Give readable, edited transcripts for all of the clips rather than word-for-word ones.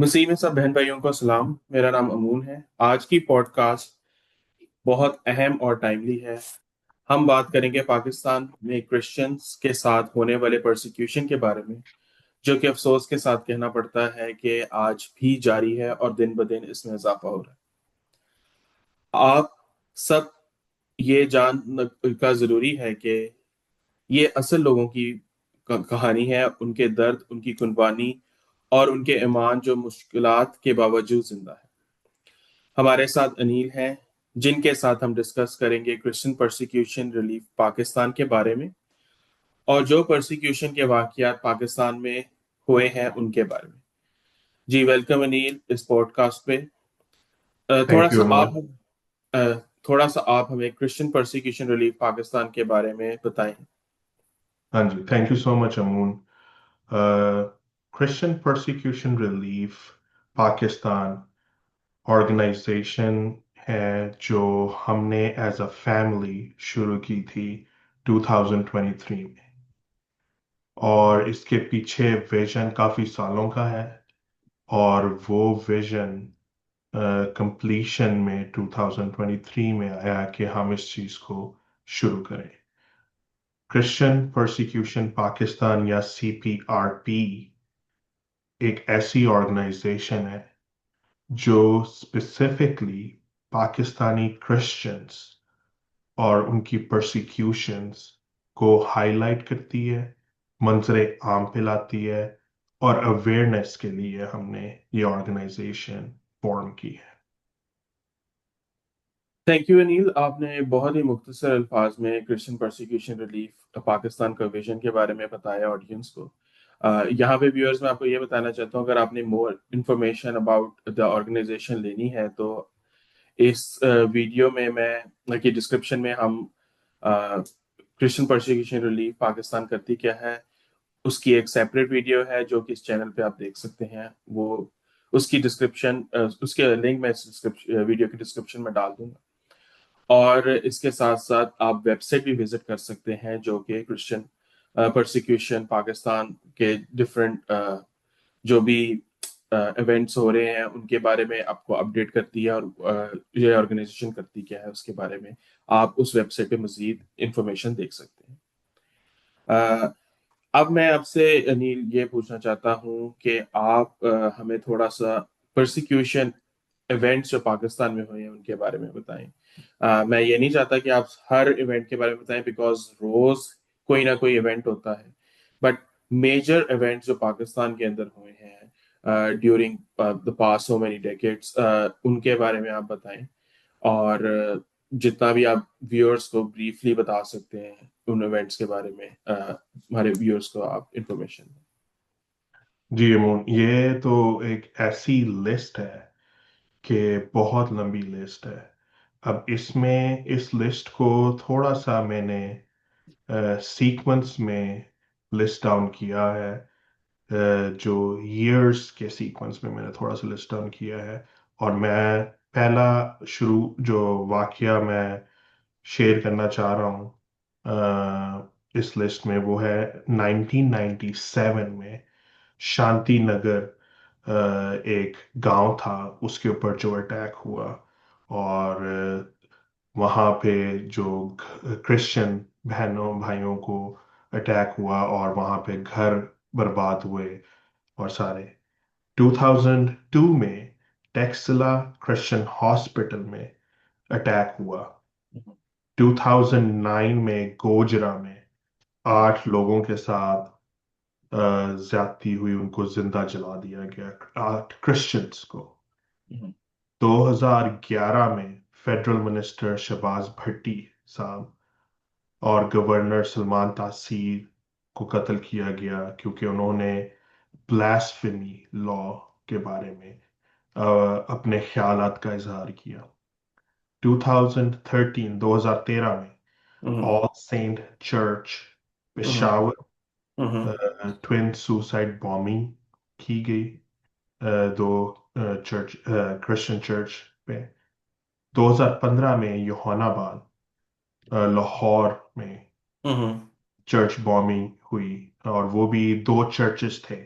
مسیح میں سب بہن بھائیوں کو سلام. میرا نام امون ہے. آج کی پوڈ کاسٹ بہت اہم اور ٹائملی ہے. ہم بات کریں گے پاکستان میں کرسچنس کے ساتھ ہونے والے پرسیکیوشن کے بارے میں، جو کہ افسوس کے ساتھ کہنا پڑتا ہے کہ آج بھی جاری ہے اور دن بدن اس میں اضافہ ہو رہا ہے. آپ سب یہ جان کا ضروری ہے کہ یہ اصل لوگوں کی کہانی ہے، ان کے درد، ان کی قربانی اور ان کے ایمان جو مشکلات کے باوجود زندہ ہے. ہمارے ساتھ انیل ہیں، جن کے ساتھ ہم ڈسکس کریں گے کرسچن پرسیکیوشن ریلیف پاکستان کے بارے میں اور جو پرسیکیوشن کے واقعات پاکستان میں ہوئے ہیں ان کے بارے میں. جی ویلکم انیل اس پوڈ کاسٹ پہ. تھوڑا تھینک یو سا امون. آپ تھوڑا سا آپ ہمیں کرسچن پرسیکیوشن ریلیف پاکستان کے بارے میں بتائیں. ہاں جی، تھینک یو سو مچ امون. Christian persecution relief Pakistan organisation ہے جو ہم نے ایز اے فیملی شروع کی تھی 2023 میں، اور اس کے پیچھے ویژن کافی سالوں کا ہے، اور وہ ویژن کمپلیشن میں 2023 میں آیا کہ ہم اس چیز کو شروع کریں. کرسچن پرسیکیوشن پاکستان یا CPRP ایک ایسی آرگنائزیشن ہے جو اسپیسیفکلی پاکستانی کرسچنس اور ان کی پرسیکیوشنس کو ہائی لائٹ کرتی ہے، منظر عام پہ لاتی ہے، اور اویئرنیس کے لیے ہم نے یہ آرگنائزیشن فارم کی ہے. Thank you Anil. آپ نے بہت ہی مختصر الفاظ میں کرسچن پرسیکیوشن ریلیف پاکستان کا ویژن کے بارے میں بتایا آڈینس کو. یہاں پہ ویورز میں آپ کو یہ بتانا چاہتا ہوں، اگر آپ نے more information about the organisation لینی ہے تو اس ویڈیو میں کہ ڈسکرپشن میں ہم کرسچن پرسیکیوشن ریلیف پاکستان کرتی کیا ہے اس کی ایک سیپریٹ ویڈیو ہے جو کہ اس چینل پہ آپ دیکھ سکتے ہیں. وہ اس کی ڈسکرپشن اس کے لنک میں ویڈیو کی ڈسکرپشن میں ڈال دوں گا. اور اس کے ساتھ ساتھ آپ ویب سائٹ بھی وزٹ کر سکتے ہیں جو کہ کرسچن پرسیکیوشن پاکستان کے ڈفرینٹ جو بھی ایونٹس ہو رہے ہیں ان کے بارے میں آپ کو اپڈیٹ کرتی ہے، اور یہ آرگنائزیشن کرتی کیا ہے اس کے بارے میں آپ اس ویب سائٹ پہ مزید انفارمیشن دیکھ سکتے ہیں. اب میں آپ سے انیل یہ پوچھنا چاہتا ہوں کہ آپ ہمیں تھوڑا سا پرسیکیوشن ایونٹس جو پاکستان میں ہوئے ہیں ان کے بارے میں بتائیں. میں یہ نہیں چاہتا کہ آپ ہر ایونٹ کے بارے میں بتائیں بیکاز روز کوئی نہ کوئی ایونٹ ہوتا ہے، بٹ میجر ایونٹس جو پاکستان کے اندر ہوئے ہیں during the past so many decades ان کے بارے میں آپ بتائیں. اور جتنا بھی آپ ویورز کو بریفلی بتا سکتے ہیں ان ایونٹس کے بارے میں ہمارے ویورز کو آپ انفارمیشن دیں. جی امون، یہ تو ایک ایسی لسٹ ہے کہ بہت لمبی لسٹ ہے. اب اس لسٹ کو تھوڑا سا میں نے سیکونس میں لسٹ ڈاؤن کیا ہے. جو ایئرس کے سیکونس میں نے تھوڑا سا لسٹ ڈاؤن کیا ہے، اور میں پہلا شروع جو واقعہ میں شیئر کرنا چاہ رہا ہوں اس لسٹ میں، وہ ہے 1997 میں شانتی نگر ایک گاؤں تھا، اس کے اوپر جو اٹیک ہوا، اور وہاں پہ جو کرسچن بہنوں بھائیوں کو اٹیک ہوا، اور وہاں پہ گھر برباد ہوئے، اور سارے. 2002 میں ٹیکسلا کرسچن ہاسپٹل میں اٹیک ہوا. 2009 میں گوجرا میں 8 لوگوں کے ساتھ زیادتی ہوئی، ان کو زندہ جلا دیا گیا، 8 کرسچنس کو. 2011 میں فیڈرل منسٹر شہباز بھٹی صاحب اور گورنر سلمان تاثیر کو قتل کیا گیا کیونکہ انہوں نے بلاسفیمی لا کے بارے میں اپنے خیالات کا اظہار کیا. 2013 میں All Saint Church Peshawar twin suicide bombing کی گئی، دو چرچ کرسچن چرچ پہ. 2015 میں یوحنا آباد لاہور میں چرچ بامبنگ ہوئی، اور وہ بھی 2 چرچز تھے.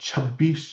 26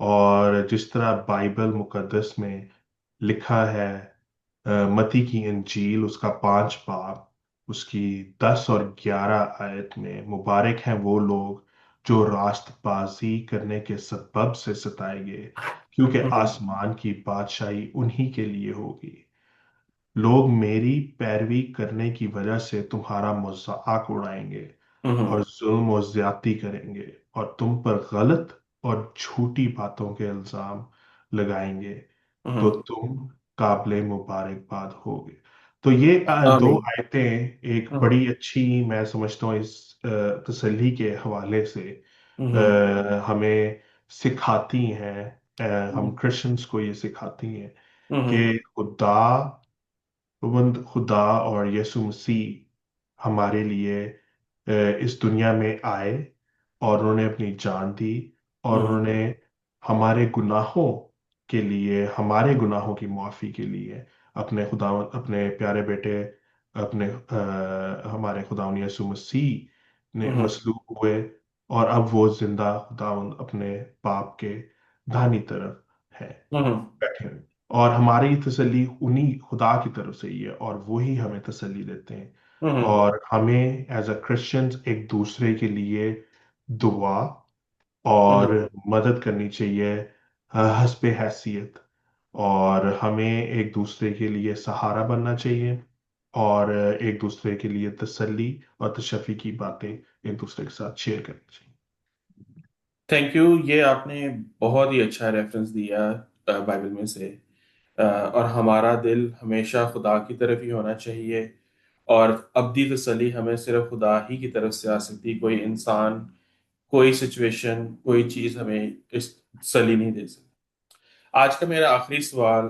اور جس طرح بائبل مقدس میں لکھا ہے، متی کی انجیل اس کا 5 باب اس کی 10 اور 11 آیت میں، مبارک ہیں وہ لوگ جو راست بازی کرنے کے سبب سے ستائے گئے، کیونکہ ہوں آسمان کی بادشاہی انہی کے لیے ہوگی۔ لوگ میری پیروی کرنے کی وجہ سے تمہارا مذاق اڑائیں گے ہوں اور ظلم و زیادتی کریں گے، اور تم پر غلط اور جھوٹی باتوں کے الزام لگائیں گے، تو ہوں تم قابل مبارکباد ہوگے۔ تو یہ دو آمین۔ آیتیں ایک ہوں بڑی اچھی، میں سمجھتا ہوں، اس تسلی کے حوالے سے ہوں ہمیں سکھاتی ہیں، ہم ہوں کرسچنس کو یہ سکھاتی ہیں کہ ہوں خدا اور یسوع مسیح ہمارے لیے اس دنیا میں آئے، اور انہوں نے اپنی جان دی، اور ہوں انہوں نے ہمارے گناہوں کے لیے، ہمارے گناہوں کی معافی کے لیے اپنے پیارے بیٹے، اپنے ہمارے خداوند یسوع مسیح نے ہوں مصلوب ہوئے، اور اب وہ زندہ خداوند اپنے باپ کے داہنی طرف ہے ہوں بیٹھے ہوئے۔ اور ہماری تسلی انہی خدا کی طرف سے ہی ہے، اور وہی ہمیں تسلی دیتے ہیں۔ ہوں اور ہمیں ایز اے کرسچنز ایک دوسرے کے لیے دعا اور ہوں مدد کرنی چاہیے، حسب حیثیت، اور ہمیں ایک دوسرے کے لیے سہارا بننا چاہیے، اور ایک دوسرے کے لیے تسلی اور تشفی کی باتیں ایک دوسرے کے ساتھ شیئر کرنی چاہیے۔ تھینک یو، یہ آپ نے بہت ہی اچھا ریفرنس دیا بائبل میں سے۔ اور ہمارا دل ہمیشہ خدا کی طرف ہی ہونا چاہیے، اور ابدی تسلی ہمیں صرف خدا ہی کی طرف سے آ سکتی، کوئی انسان، کوئی سچویشن، کوئی چیز ہمیں اس تسلی نہیں دے سکتی۔ آج کا میرا آخری سوال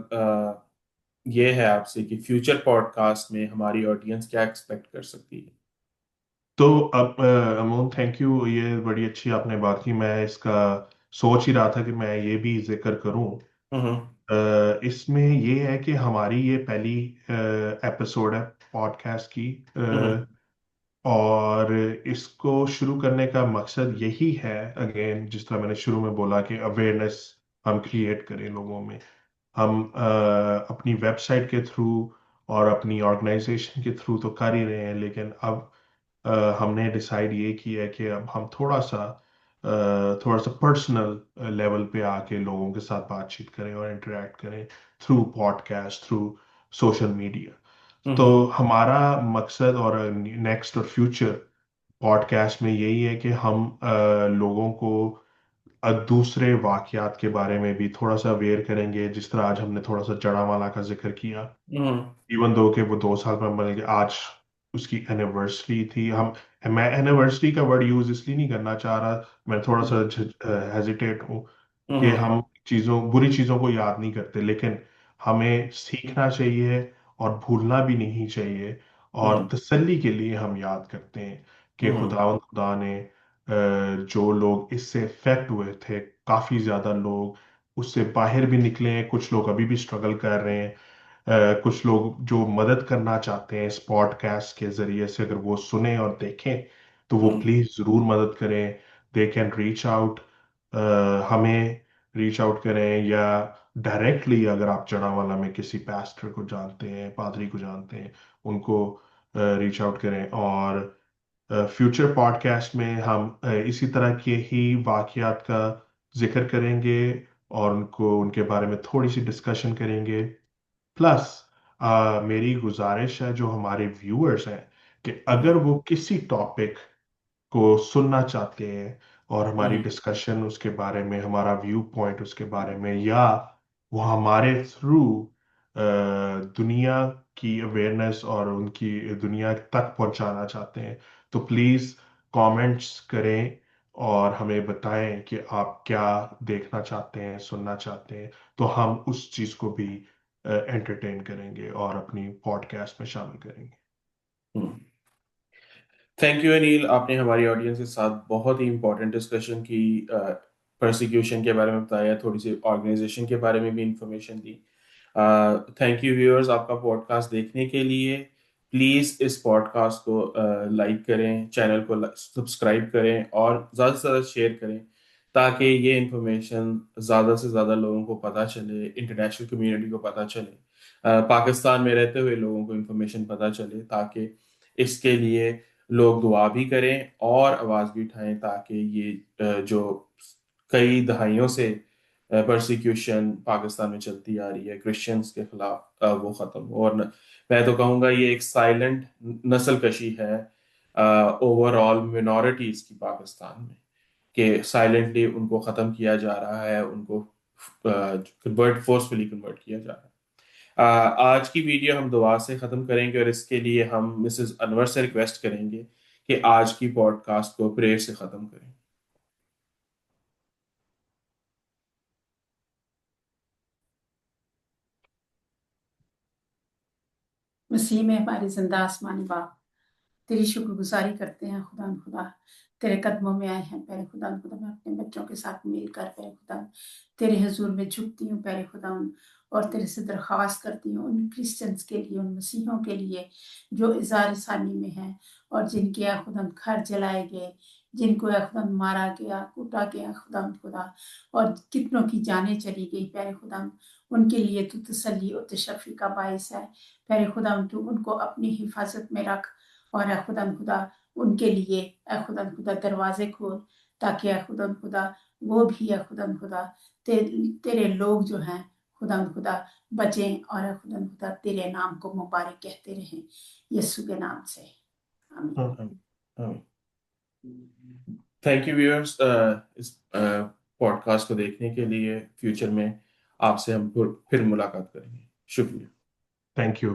یہ ہے آپ سے کہ فیوچر پوڈ کاسٹ میں ہماری آڈینس کیا ایکسپیکٹ کر سکتی ہے؟ تو اب امون، تھینک یو، یہ بڑی اچھی آپ نے بات کی۔ میں اس کا سوچ ہی رہا تھا کہ میں یہ بھی ذکر کروں۔ ہوں اس میں یہ ہے کہ ہماری یہ پہلی ایپیسوڈ ہے پوڈ کاسٹ کی، ہوں اور اس کو شروع کرنے کا مقصد یہی ہے، اگین جس طرح میں نے شروع میں بولا، کہ اویئرنیس ہم کریٹ کریں لوگوں میں۔ ہم اپنی ویب سائٹ کے تھرو اور اپنی آرگنائزیشن کے تھرو تو کر ہی رہے ہیں، لیکن اب ہم نے ڈیسائیڈ یہ کیا ہے کہ اب ہم تھوڑا سا پرسنل لیول پہ آ کے لوگوں کے ساتھ بات چیت کریں اور انٹریکٹ کریں through podcast, through social media. تو ہوں ہمارا مقصد اور نیکسٹ اور فیوچر پوڈ کاسٹ میں یہی ہے کہ ہم لوگوں کو دوسرے واقعات کے بارے میں بھی تھوڑا سا اویئر کریں گے، جس طرح آج ہم نے تھوڑا سا جڑا والا کا ذکر کیا، ہوں ایون دو کہ وہ 2 سال پر بنے گے، آج اس کی اینیورسری تھی۔ میں اینیورسری کا ورڈ یوز اس لیے نہیں کرنا چاہ رہا، میں تھوڑا سا ہیزیٹیٹ ہوں کہ ہوں ہم بری چیزوں کو یاد نہیں کرتے، لیکن ہمیں سیکھنا چاہیے اور بھولنا بھی نہیں چاہیے، اور ہوں تسلی کے لیے ہم یاد کرتے ہیں کہ ہوں خدا نے جو لوگ اس سے افیکٹ ہوئے تھے، کافی زیادہ لوگ اس سے باہر بھی نکلے ہیں، کچھ لوگ ابھی بھی اسٹرگل کر رہے ہیں، کچھ لوگ جو مدد کرنا چاہتے ہیں اس پوڈ کاسٹ کے ذریعے سے، اگر وہ سنیں اور دیکھیں تو وہ ہوں پلیز ضرور مدد کریں۔ دے کین ریچ آؤٹ، ہمیں ریچ آؤٹ کریں، یا ڈائریکٹلی اگر آپ جڑا والا میں کسی پیسٹر کو جانتے ہیں، پادری کو جانتے ہیں، ان کو ریچ آؤٹ کریں۔ اور فیوچر پوڈ کاسٹ میں ہم اسی طرح کے ہی واقعات کا ذکر کریں گے، اور ان کے بارے میں تھوڑی سی ڈسکشن کریں گے۔ پلس میری گزارش ہے جو ہمارے ویورز ہیں، کہ اگر ہوں وہ کسی ٹاپک کو سننا چاہتے ہیں، اور ہماری ہوں ڈسکشن اس کے بارے میں، ہمارا ویو پوائنٹ اس کے بارے میں، یا وہ ہمارے تھرو دنیا کی اویئرنیس اور ان کی دنیا تک پہنچانا چاہتے ہیں، تو پلیز کامنٹس کریں اور ہمیں بتائیں کہ آپ کیا دیکھنا چاہتے ہیں، سننا چاہتے ہیں، تو ہم اس چیز کو بھی انٹرٹین کریں گے اور اپنی پوڈ کاسٹ میں شامل کریں گے۔ ہوں تھینک یو انیل، آپ نے ہماری آڈینس کے ساتھ بہت ہی امپورٹنٹ ڈسکشن کی، پرسیکیوشن کے بارے میں بتایا، تھوڑی سی آرگنائزیشن کے بارے میں بھی information the. Thank you viewers آپ کا پوڈ کاسٹ دیکھنے کے لیے۔ پلیز اس پوڈ کاسٹ کو لائک کریں، چینل کو سبسکرائب کریں، اور زیادہ سے زیادہ شیئر کریں، تاکہ یہ انفارمیشن زیادہ سے زیادہ لوگوں کو پتہ چلے، انٹرنیشنل کمیونٹی کو پتہ چلے، پاکستان میں رہتے ہوئے لوگوں کو انفارمیشن پتہ چلے، تاکہ اس کے لیے لوگ دعا بھی کریں اور آواز بھی اٹھائیں، تاکہ یہ جو کئی دہائیوں سے پرسیکیوشن پاکستان میں چلتی آ رہی ہے کرسچنس کے خلاف، وہ ختم ہو۔ اور میں تو کہوں گا یہ ایک سائلنٹ نسل کشی ہے اوور آل مینورٹیز کی پاکستان میں، کہ سائلنٹلی ان کو ختم کیا جا رہا ہے، ان کو فورسفلی کنورٹ کیا جا رہا ہے۔ آج کی ویڈیو ہم دعا سے ختم کریں گے، اور اس کے لیے ہم مسز انور سے ریکویسٹ کریں گے کہ آج کی پوڈ کاسٹ کو پریئر سے ختم کریں۔ مسیح میں ہمارے زندہ آسمانی باپ، تیری شکر گزاری کرتے ہیں خدا تیرے قدموں میں آئے ہیں خدا میں اپنے بچوں کے ساتھ مل کر خدا تیرے حضور میں جھکتی ہوں خدا، اور تیرے سے درخواست کرتی ہوں ان کرسچنس کے لیے، ان مسیحوں کے لیے جو اظہار ثانی میں ہیں، اور جن کے خدا گھر جلائے گئے، جن کو خدا مارا گیا، کوٹا گیا خدا، اور کتنوں کی جانیں چلی گئی خدا، ان کے لیے تو تسلی اور تشفی کا باعث ہے خدا، تو ان کو اپنی حفاظت میں رکھ، اور خدا ان کے لیے خدا دروازے کھول، تاکہ خدا وہ بھی خدا تیرے لوگ جو ہیں خدا بچیں، اور خدا تیرے نام کو مبارک کہتے رہیں، یسوع کے نام سے آمین۔ تھینک یو ویورز، اس پوڈ کاسٹ کو دیکھنے کے لیے۔ فیوچر میں آپ سے ہم پھر ملاقات کریں گے۔ شکریہ۔ Thank you.